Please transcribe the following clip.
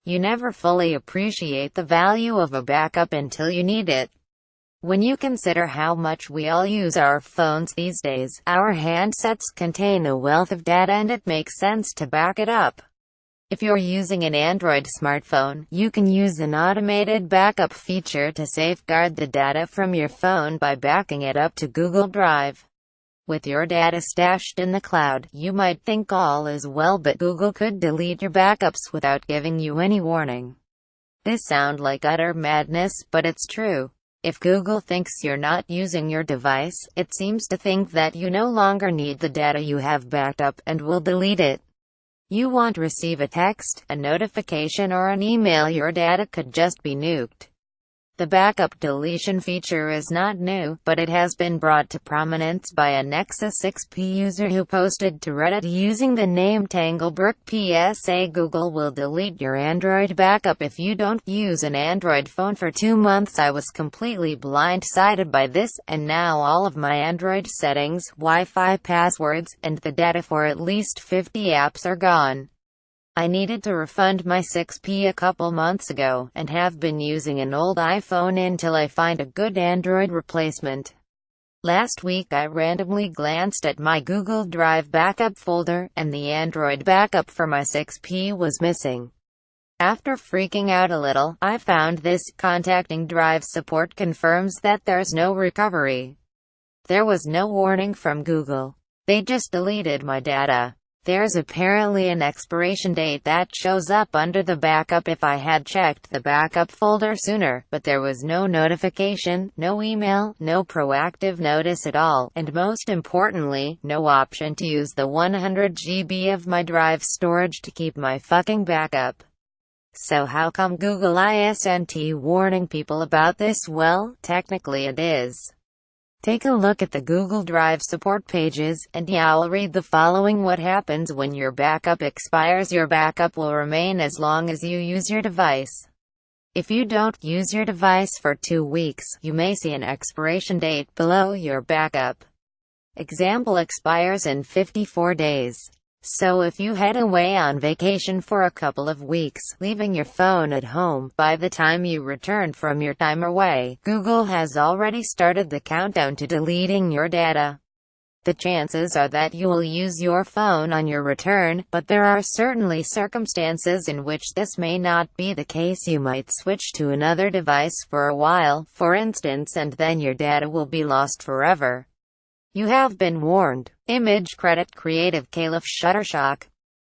You never fully appreciate the value of a backup until you need it. When you consider how much we all use our phones these days, our handsets contain a wealth of data and it makes sense to back it up. If you're using an Android smartphone, you can use an automated backup feature to safeguard the data from your phone by backing it up to Google Drive. With your data stashed in the cloud, you might think all is well, but Google could delete your backups without giving you any warning. This sounds like utter madness, but it's true. If Google thinks you're not using your device, it seems to think that you no longer need the data you have backed up, and will delete it. You won't receive a text, a notification or an email. Your data could just be nuked. The backup deletion feature is not new, but it has been brought to prominence by a Nexus 6P user who posted to Reddit using the name Tanglebrook PSA. Google will delete your Android backup if you don't use an Android phone for 2 months. I was completely blindsided by this, and now all of my Android settings, Wi-Fi passwords, and the data for at least 50 apps are gone. I needed to refund my 6P a couple months ago, and have been using an old iPhone until I find a good Android replacement. Last week I randomly glanced at my Google Drive backup folder, and the Android backup for my 6P was missing. After freaking out a little, I found this. Contacting Drive support confirms that there's no recovery. There was no warning from Google. They just deleted my data. There's apparently an expiration date that shows up under the backup. If I had checked the backup folder sooner, but there was no notification, no email, no proactive notice at all, and most importantly, no option to use the 100 GB of my Drive storage to keep my fucking backup. So how come Google isn't warning people about this? Well, technically it is. Take a look at the Google Drive support pages, and I'll read the following. What happens when your backup expires? Your backup will remain as long as you use your device. If you don't use your device for 2 weeks, you may see an expiration date below your backup. Example: expires in 54 days. So if you head away on vacation for a couple of weeks, leaving your phone at home, by the time you return from your time away, Google has already started the countdown to deleting your data. The chances are that you will use your phone on your return, but there are certainly circumstances in which this may not be the case. You might switch to another device for a while, for instance, and then your data will be lost forever. You have been warned. Image credit Creative Caliph Shutterstock.